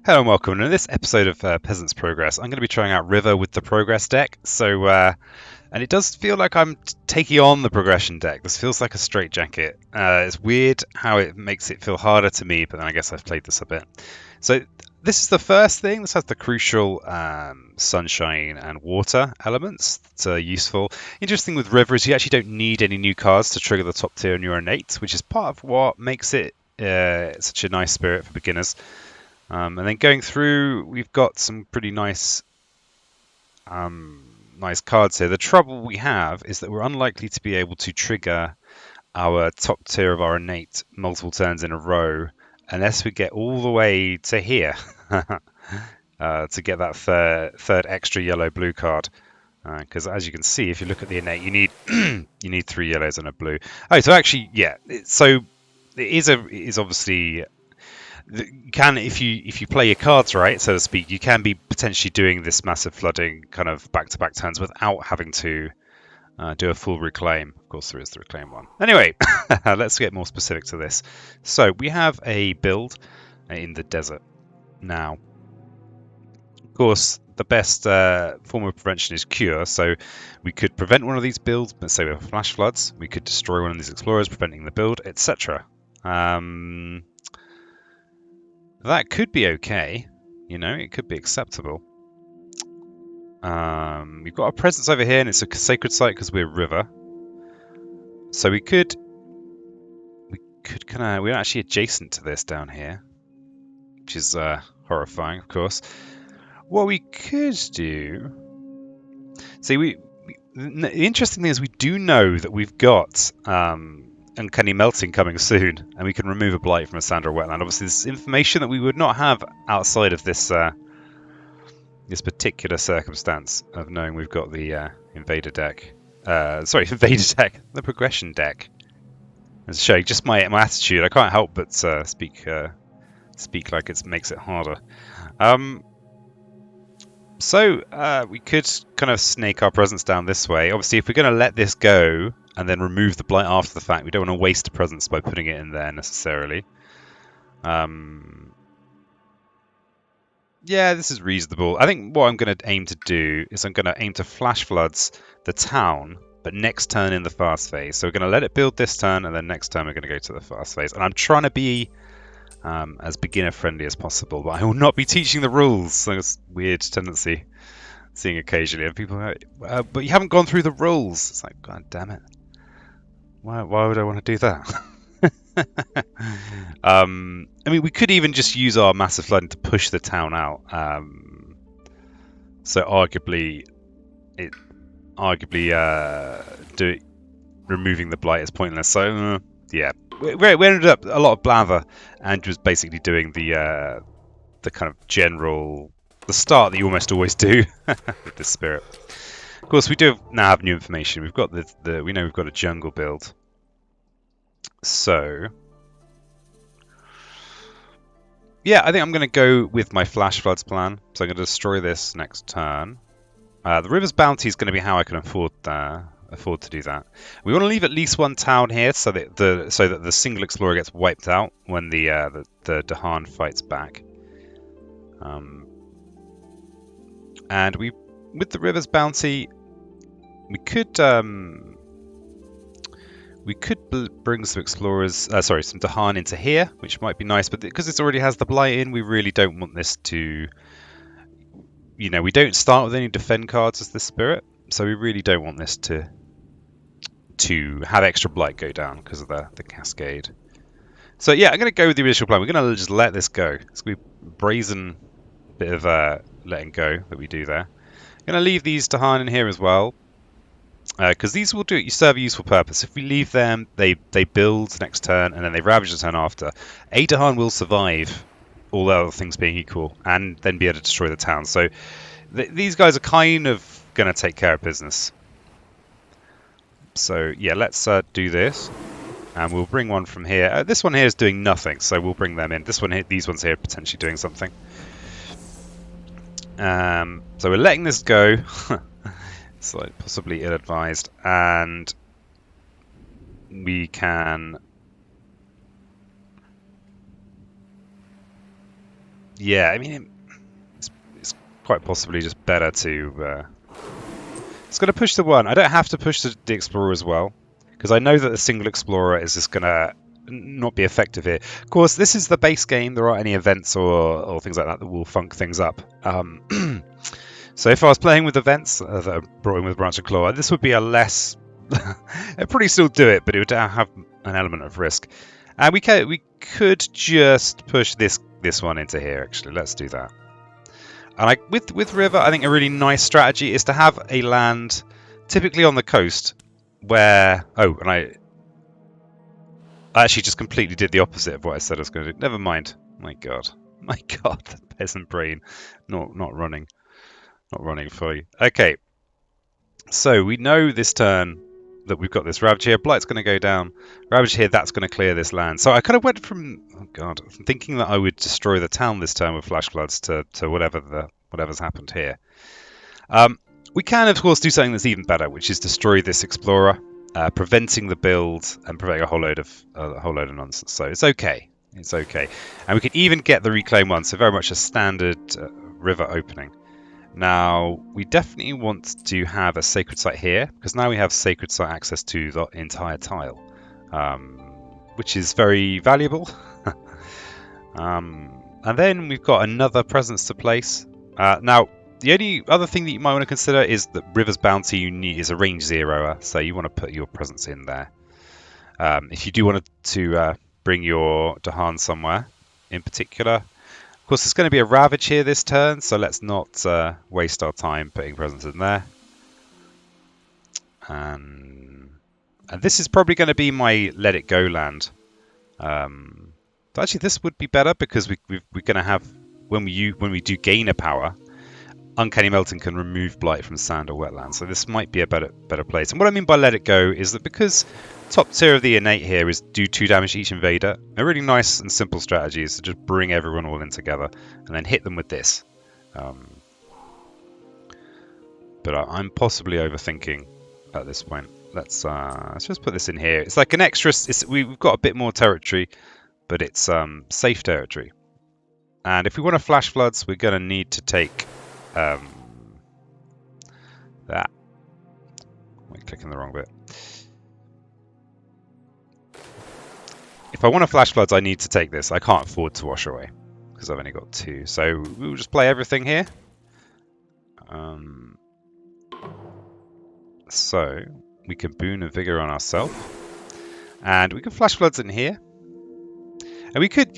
Hello and welcome. In this episode of Peasant's Progress, I'm going to be trying out River with the Progress deck. And it does feel like I'm taking on the Progression deck. This feels like a straitjacket. It's weird how it makes it feel harder to me, but then I guess I've played this a bit. So this is the first thing. This has the crucial sunshine and water elements that are useful. Interesting with River is you actually don't need any new cards to trigger the top tier in your Innate, which is part of what makes it such a nice spirit for beginners. And then going through, we've got some pretty nice cards here. The trouble we have is that we're unlikely to be able to trigger our top tier of our Innate multiple turns in a row unless we get all the way to here to get that third extra yellow-blue card. Because as you can see, if you look at the Innate, you need you need 3 yellows and a blue. Oh, so actually, yeah. So it is obviously. You can, if you play your cards right, so to speak, you can be potentially doing this massive flooding kind of back-to-back turns without having to do a full reclaim. Of course, there is the reclaim one. Anyway, let's get more specific to this. So we have a build in the desert now. Of course, the best form of prevention is cure. So we could prevent one of these builds, but say we have flash floods. We could destroy one of these explorers, preventing the build, etc. That could be okay, it could be acceptable. We've got our presence over here, and it's a sacred site because we're river. So we're actually adjacent to this down here, which is horrifying, of course. What we could do, see, the interesting thing is we do know that we've got Uncanny Melting coming soon, and we can remove a blight from a sand or wetland. Obviously, this is information that we would not have outside of this this particular circumstance of knowing we've got the Invader deck. Invader deck, the Progression deck. It's showing just my attitude. I can't help but speak like it makes it harder. So we could kind of snake our presence down this way. Obviously, if we're going to let this go and then remove the blight after the fact, we don't want to waste a presence by putting it in there necessarily. Yeah, this is reasonable. I think what I'm going to aim to do is I'm going to aim to flash floods the town, but next turn in the fast phase. So we're going to let it build this turn, and then next turn we're going to go to the fast phase. And I'm trying to be as beginner friendly as possible, but I will not be teaching the rules. So it's a weird tendency seeing occasionally, and people are, but you haven't gone through the rules. It's like, God damn it. Why would I want to do that? I mean, we could even just use our massive flooding to push the town out. So arguably, removing the blight is pointless. So yeah, we ended up a lot of blather, and was basically doing the kind of general, the start that you almost always do with this spirit. Of course, we do now have new information. We've got we know we've got a jungle build. So yeah, I think I'm going to go with my flash floods plan. So I'm going to destroy this next turn. The river's bounty is going to be how I can afford to do that. We want to leave at least one town here so that the single explorer gets wiped out when the Dahan fights back. And with the river's bounty, we could bring some explorers, some Dahan into here, which might be nice. But because it already has the blight in, we really don't want this to. We don't start with any defend cards as the spirit, so we really don't want this to have extra blight go down because of the cascade. So yeah, I'm going to go with the original plan. We're going to just let this go. It's going to be a brazen bit of letting go that we do there. I'm going to leave these Dahan in here as well, because these will serve a useful purpose. If we leave them, they build next turn, and then they ravage the turn after. A Dahan will survive, all other things being equal, and then be able to destroy the town. So these guys are kind of going to take care of business. So yeah, let's do this, and we'll bring one from here. This one here is doing nothing, so we'll bring them in. These ones here are potentially doing something. So we're letting this go. It's like possibly ill-advised, and we can Yeah, I mean, it's quite possibly just better to... It's going to push the one. I don't have to push the Explorer as well, because I know that the single Explorer is just going to not be effective here. Of course, this is the base game. There aren't any events or things like that that will funk things up. So if I was playing with events that are brought in with Branch and Claw, this would be a less... I'd probably still do it, but it would have an element of risk. And we could just push this one into here, actually. Let's do that. And with River, I think a really nice strategy is to have a land typically on the coast where... Oh, and I actually just completely did the opposite of what I said I was going to do. Never mind. My God, the peasant brain not running for you. Okay, so we know this turn that we've got this Ravage here. Blight's going to go down. Ravage here, that's going to clear this land. So I kind of went from, oh God, thinking that I would destroy the town this turn with Flash Floods to whatever's happened here. We can, of course, do something that's even better, which is destroy this Explorer, preventing the build and preventing a whole load of nonsense. So it's okay. It's okay. And we can even get the Reclaim one, so very much a standard river opening. Now, we definitely want to have a Sacred Site here, because now we have Sacred Site access to the entire tile, which is very valuable. And then we've got another presence to place. Now, the only other thing that you might want to consider is that River's Bounty you need is a range zeroer, so you want to put your presence in there. If you do want to bring your Dahan somewhere in particular. Of course, there's going to be a Ravage here this turn, so let's not waste our time putting presence in there. And this is probably going to be my Let It Go land. But actually, this would be better because we're going to have, when we do gain a power, Uncanny Melting can remove Blight from sand or wetland. So this might be a better place. And what I mean by Let It Go is that because top tier of the Innate here is do 2 damage to each invader, a really nice and simple strategy is to just bring everyone all in together and then hit them with this. But I'm possibly overthinking at this point. Let's just put this in here. It's like an extra... we've got a bit more territory, but it's safe territory. And if we want to Flash Floods, we're going to need to take... that. I'm clicking the wrong bit. If I want to Flash Floods, I need to take this. I can't afford to wash away because I've only got 2. So we'll just play everything here. So we can Boon and Vigor on ourselves, and we can Flash Floods in here. And we could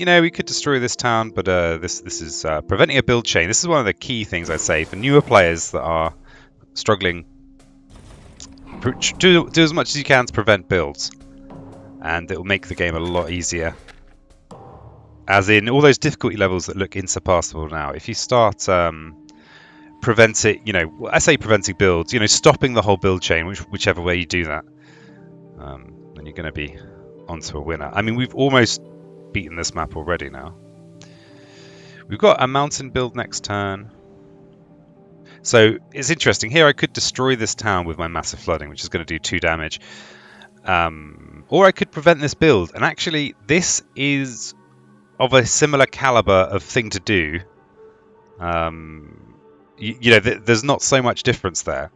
destroy this town, but this is preventing a build chain. This is one of the key things I'd say for newer players that are struggling. Do as much as you can to prevent builds, and it will make the game a lot easier. As in all those difficulty levels that look insurpassable now. If you start preventing builds, stopping the whole build chain, whichever way you do that, then you're going to be onto a winner. I mean, we've almost beaten this map already now. We've got a mountain build next turn. So it's interesting. Here I could destroy this town with my massive flooding, which is going to do 2 damage. Or I could prevent this build. And actually, this is of a similar caliber of thing to do. There's not so much difference there.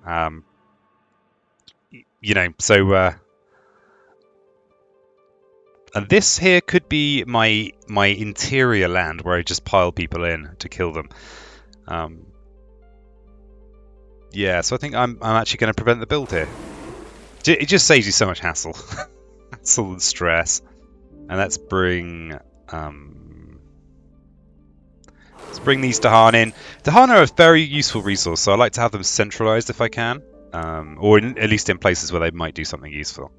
And this here could be my interior land where I just pile people in to kill them. Yeah, so I think I'm actually going to prevent the build here. It just saves you so much hassle, hassle and stress. And let's bring these Dahan in. Dahan are a very useful resource, so I like to have them centralized if I can, or at least in places where they might do something useful.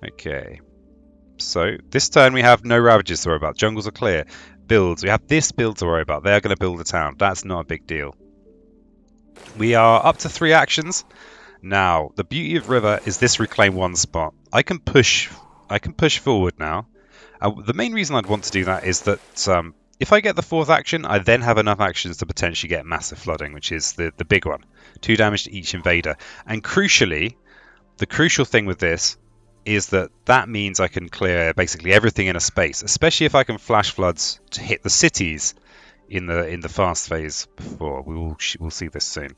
Okay. So this turn we have no Ravages to worry about. Jungles are clear. Builds. We have this build to worry about. They are going to build a town. That's not a big deal. We are up to 3 actions. Now, the beauty of River is this Reclaim 1 spot. I can push forward now. The main reason I'd want to do that is that if I get the 4th action, I then have enough actions to potentially get Massive Flooding, which is the big one. 2 damage to each invader. And crucially, the crucial thing with this is that means I can clear basically everything in a space, especially if I can Flash Floods to hit the cities in the fast phase before. We'll see this soon.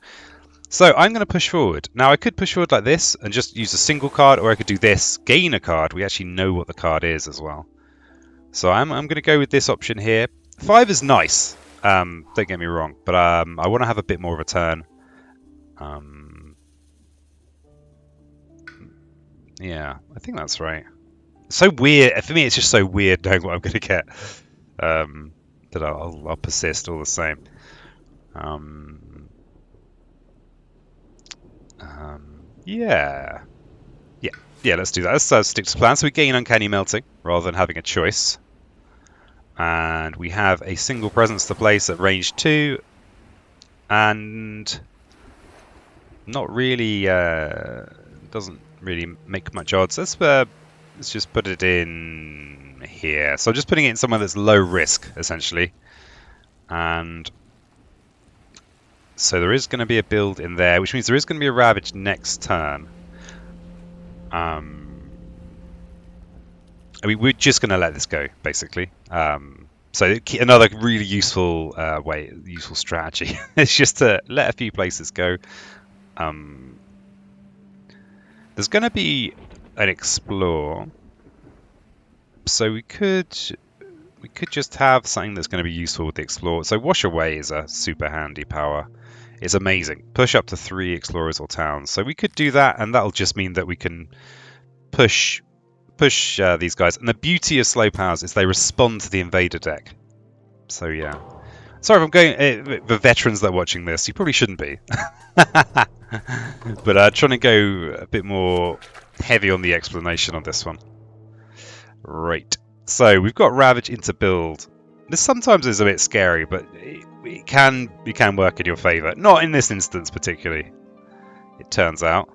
So I'm going to push forward. Now I could push forward like this and just use a single card, or I could do this, gain a card. We actually know what the card is as well. So I'm going to go with this option here. 5 is nice. Don't get me wrong, but I want to have a bit more of a turn. Yeah, I think that's right. So weird. For me, it's just so weird knowing what I'm going to get. That I'll persist all the same. Yeah. Let's do that. Let's stick to plan. So we gain Uncanny Melting rather than having a choice. And we have a single presence to place at range 2. And not really, doesn't really make much odds. Let's just put it in here. So I'm just putting it in somewhere that's low risk, essentially. And so there is going to be a build in there, which means there is going to be a Ravage next turn. I mean, we're just going to let this go, basically. So another really useful useful strategy is just to let a few places go. There's going to be an explore, so we could just have something that's going to be useful with the explore. So wash away is a super handy power. It's amazing. Push up to 3 explorers or towns. So we could do that, and that'll just mean that we can push these guys. And the beauty of slow powers is they respond to the invader deck. So yeah. Sorry if I'm going... the veterans that are watching this, you probably shouldn't be. But trying to go a bit more heavy on the explanation on this one. Right. So we've got Ravage into build. This sometimes is a bit scary, but it can work in your favour. Not in this instance particularly, it turns out.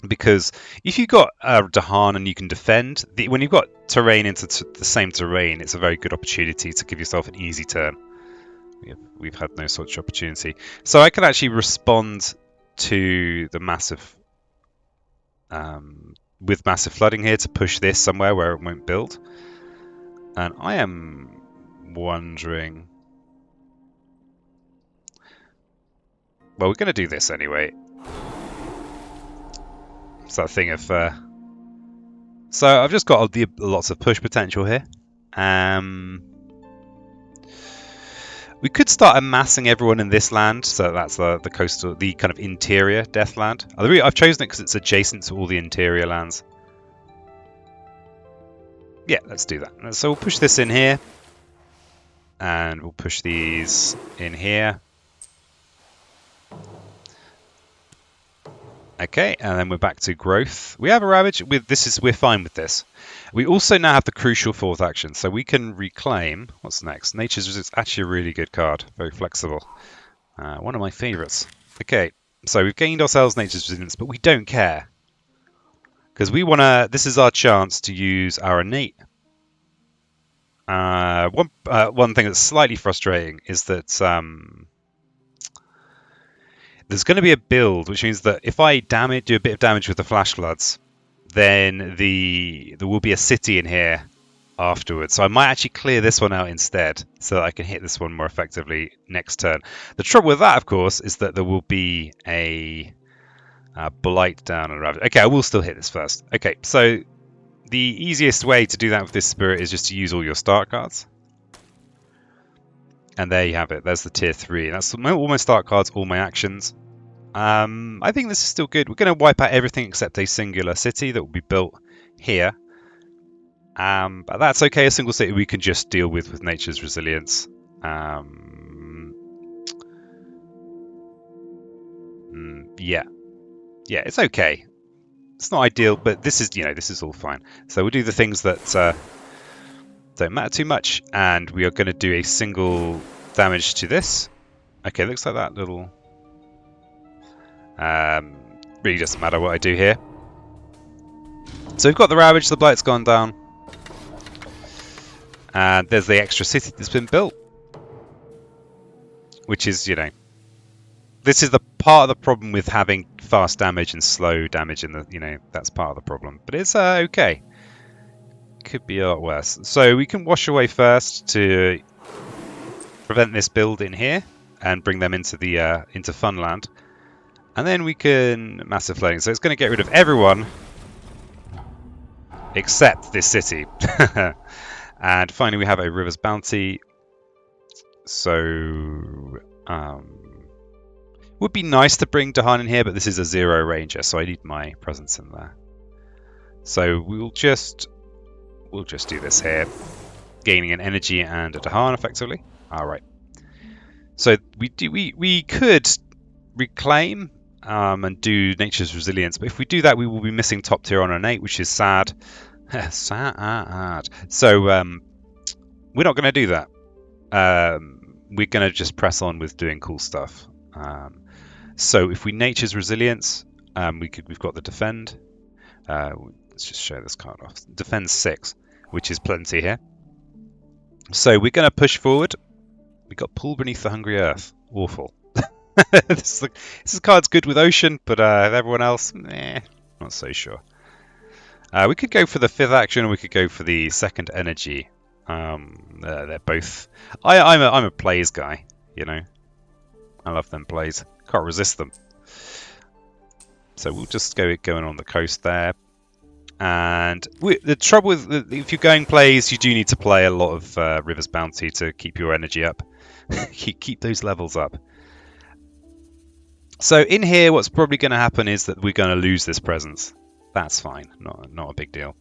Because if you've got Dahan and you can defend, when you've got terrain into the same terrain, it's a very good opportunity to give yourself an easy turn. We've had no such opportunity. So I can actually respond to the massive... with massive flooding here to push this somewhere where it won't build. And I am wondering... Well, we're going to do this anyway. It's that thing of... So I've just got lots of push potential here. We could start amassing everyone in this land, so that's the coastal, the kind of interior Deathland. I've chosen it because it's adjacent to all the interior lands. Yeah, let's do that. So we'll push this in here, and we'll push these in here. Okay, and then we're back to growth. We have a Ravage. We're fine with this. We also now have the crucial 4th action, so we can reclaim. What's next? Nature's Resistance. Actually, a really good card. Very flexible. One of my favourites. Okay, so we've gained ourselves Nature's Resistance, but we don't care because we want to. This is our chance to use our Innate. One thing that's slightly frustrating is that. There's going to be a build, which means that if I do a bit of damage with the Flash Floods, then there will be a city in here afterwards. So I might actually clear this one out instead, so that I can hit this one more effectively next turn. The trouble with that, of course, is that there will be a Blight down and Ravage. Okay, I will still hit this first. Okay, so the easiest way to do that with this Spirit is just to use all your start cards. And there you have it. There's the tier 3. That's all my start cards, all my actions. I think this is still good. We're going to wipe out everything except a singular city that will be built here. But that's okay. A single city we can just deal with Nature's Resilience. Yeah, it's okay. It's not ideal, but this is all fine. So we'll do the things that don't matter too much, and we are going to do a single damage to this. Okay, looks like that little... really doesn't matter what I do here. So we've got the Ravage, the Blight's gone down. And there's the extra city that's been built. Which is, this is the part of the problem with having fast damage and slow damage in the, that's part of the problem. But it's okay. Could be a lot worse. So we can wash away first to prevent this build in here and bring them into the into Funland. And then we can massive flooding. So it's going to get rid of everyone except this city. And finally we have a river's bounty. So would be nice to bring Dahan in here, but this is a 0 ranger, so I need my presence in there. So we'll just do this here, gaining an energy and a Dahan effectively. All right. So we could reclaim and do nature's resilience, but if we do that, we will be missing top tier on Innate, which is sad. Sad. So we're not going to do that. We're going to just press on with doing cool stuff. So if we nature's resilience, we've got the defend. Let's just show this card off. Defend 6, which is plenty here. So we're going to push forward. We got pull beneath the hungry earth. Awful. this card's good with ocean, but everyone else, not so sure. We could go for the 5th action, or we could go for the 2nd energy. They're both. I'm a plays guy, you know. I love them plays. Can't resist them. So we'll just going on the coast there. And the trouble with if you're going plays, you do need to play a lot of River's Bounty to keep your energy up, keep those levels up. So in here, what's probably going to happen is that we're going to lose this presence. That's fine, not a big deal.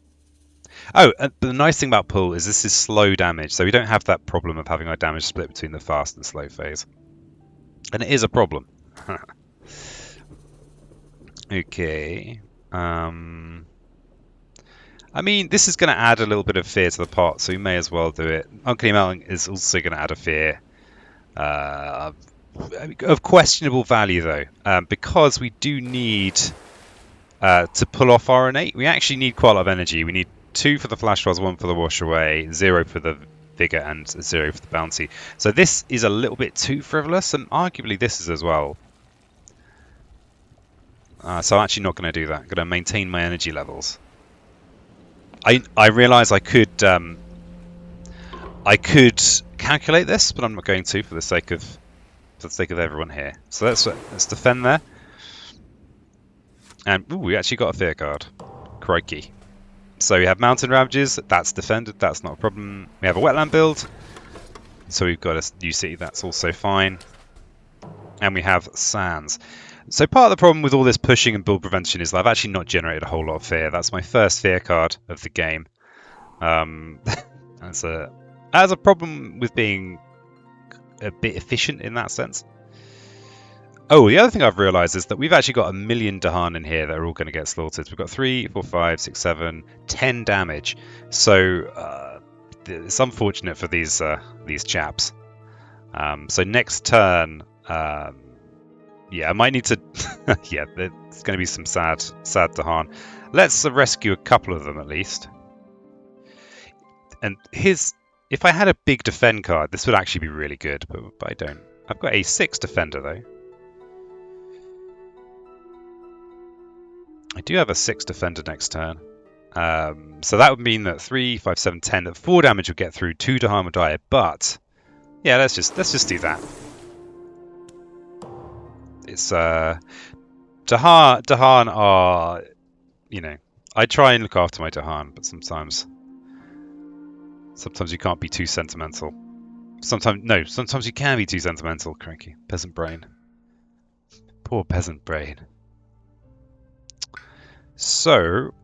Oh, but the nice thing about pull is this is slow damage, so we don't have that problem of having our damage split between the fast and slow phase. And it is a problem. Okay. I mean, this is going to add a little bit of fear to the pot, so we may as well do it. Uncanny Melting is also going to add a fear. Of questionable value, though, because we do need to pull off our Innate. We actually need quite a lot of energy. We need 2 for the flash rolls, 1 for the wash away, 0 for the vigor, and 0 for the bounty. So this is a little bit too frivolous, and arguably this is as well. So I'm actually not going to do that. I'm going to maintain my energy levels. I realise I could calculate this, but I'm not going to for the sake of everyone here. So let's defend there. And ooh, we actually got a fear card. Crikey. So we have mountain ravages. That's defended. That's not a problem. We have a wetland build. So we've got a new city. That's also fine. And we have sands. So part of the problem with all this pushing and build prevention is that I've actually not generated a whole lot of fear. That's my first fear card of the game. That's a problem with being a bit efficient in that sense. Oh, the other thing I've realised is that we've actually got 1 million Dahan in here that are all going to get slaughtered. We've got 3, 4, 5, 6, 7, 10 damage. So it's unfortunate for these chaps. So next turn, yeah, I might need to. Yeah, there's going to be some sad Dahan. Let's rescue a couple of them at least. And if I had a big defend card, this would actually be really good, but I don't. I've got a 6 defender though. I do have a 6 defender next turn. So that would mean that 3, 5, 7, 10, that 4 damage would get through, 2 Dahan would die. But yeah, let's just do that. It's Dahan are, you know, I try and look after my Dahan, but sometimes you can't be too sentimental. Sometimes you can be too sentimental. Cranky peasant brain. Poor peasant brain. So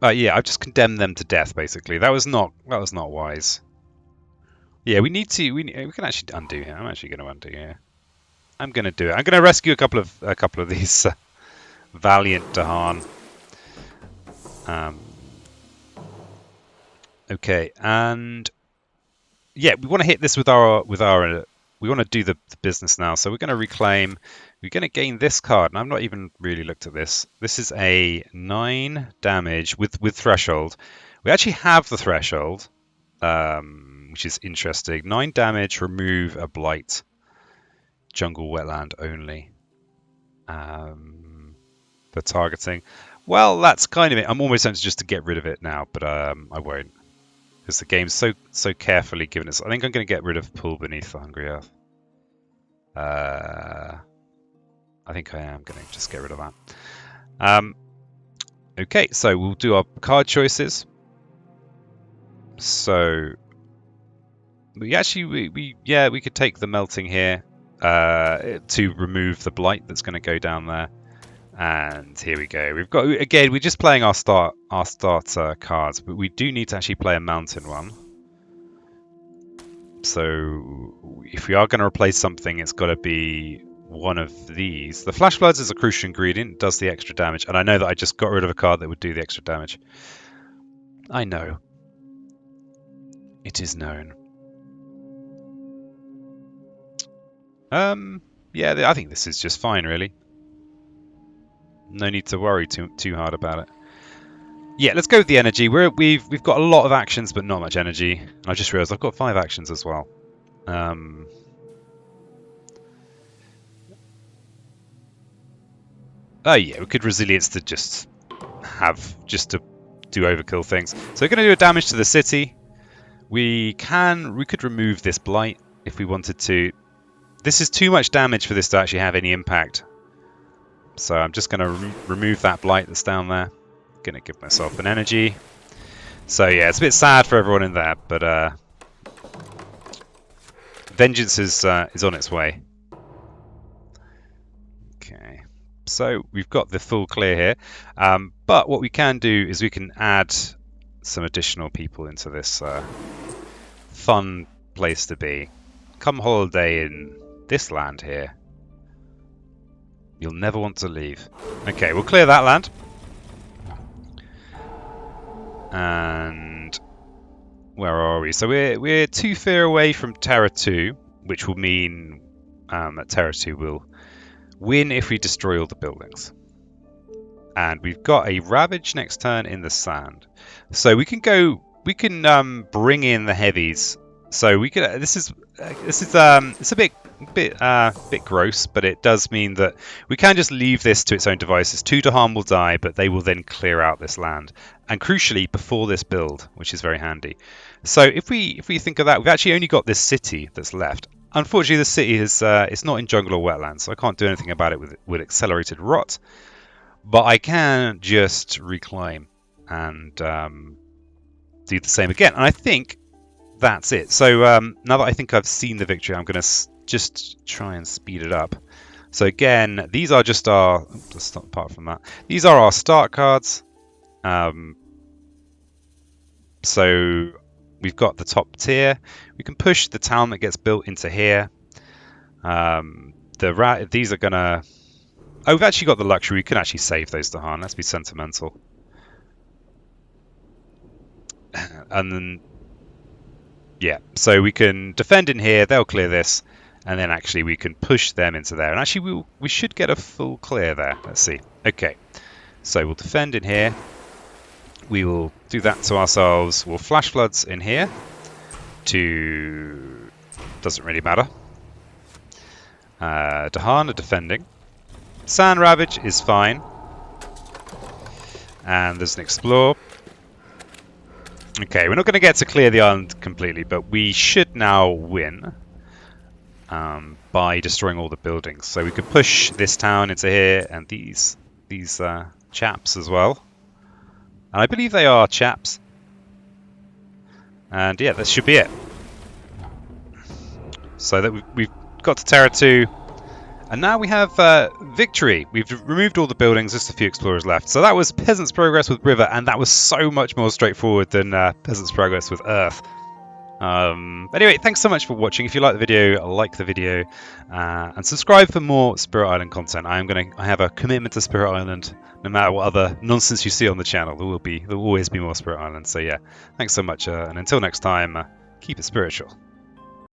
yeah, I've just condemned them to death. Basically, that was not wise. Yeah, we can actually undo here. I'm actually going to undo here. I'm going to do it. I'm going to rescue a couple of these valiant Dahan. Okay, and yeah, we want to hit this with our we want to do the business now. So we're going to reclaim. We're going to gain this card, and I've not even really looked at this. This is a 9 damage with threshold. We actually have the threshold, which is interesting. 9 damage, remove a blight. Jungle wetland only. For targeting. Well, that's kind of it. I'm almost tempted just to get rid of it now, but I won't. Because the game's so carefully given us. I think I'm going to get rid of Pool Beneath the Hungry Earth. I think I am going to just get rid of that. Okay, so we'll do our card choices. So we could take the melting here to remove the blight that's going to go down there. And here we go. We've got, again, we're just playing our starter cards, but we do need to actually play a mountain one. So if we are going to replace something, it's got to be one of these. The Flash Floods is a crucial ingredient. It does the extra damage. And I know that I just got rid of a card that would do the extra damage. I know. It is known. Yeah, I think this is just fine, really. No need to worry too hard about it. Yeah, let's go with the energy. We've got a lot of actions, but not much energy. And I just realised I've got 5 actions as well. Oh yeah, we could resilience to just to do overkill things. So we're going to do a damage to the city. We could remove this blight if we wanted to. This is too much damage for this to actually have any impact. So I'm just going to remove that blight that's down there. Going to give myself an energy. So yeah, it's a bit sad for everyone in there, but vengeance is on its way. Okay, so we've got the full clear here. But what we can do is we can add some additional people into this fun place to be. Come holiday in this land here. You'll never want to leave. Okay, we'll clear that land. And where are we? So we're 2 fear away from Terra 2, which will mean that Terra 2 will win if we destroy all the buildings. And we've got a Ravage next turn in the sand. So we can bring in the heavies. So we could. This is it's a bit gross, but it does mean that we can just leave this to its own devices. 2 to harm will die, but they will then clear out this land, and crucially before this build, which is very handy. So if we think of that, we've actually only got this city that's left. Unfortunately, the city is it's not in jungle or wetlands, so I can't do anything about it with accelerated rot. But I can just reclaim and do the same again, and I think that's it. So now that I think I've seen the victory, I'm going to just try and speed it up. So again, these are just our, apart from that, these are our start cards. So we've got the top tier. We can push the town that gets built into here. These are going to... Oh, we've actually got the luxury. We can actually save those to harm. Let's be sentimental. And then... Yeah, so we can defend in here, they'll clear this, and then actually we can push them into there. And actually we should get a full clear there. Let's see. Okay, so we'll defend in here. We will do that to ourselves. We'll Flash Floods in here to... doesn't really matter. Dahan are defending. Sand Ravage is fine. And there's an Explore. Okay, we're not going to get to clear the island completely, but we should now win by destroying all the buildings. So we could push this town into here and these chaps as well. And I believe they are chaps. And yeah, that should be it. So that we've got to Terra 2. And now we have victory. We've removed all the buildings, just a few explorers left. So that was Peasant's Progress with River, and that was so much more straightforward than Peasant's Progress with Earth. Anyway, thanks so much for watching. If you like the video, like the video, and subscribe for more Spirit Island content. I have a commitment to Spirit Island. No matter what other nonsense you see on the channel, there will always be more Spirit Island. So yeah, thanks so much, and until next time, keep it spiritual.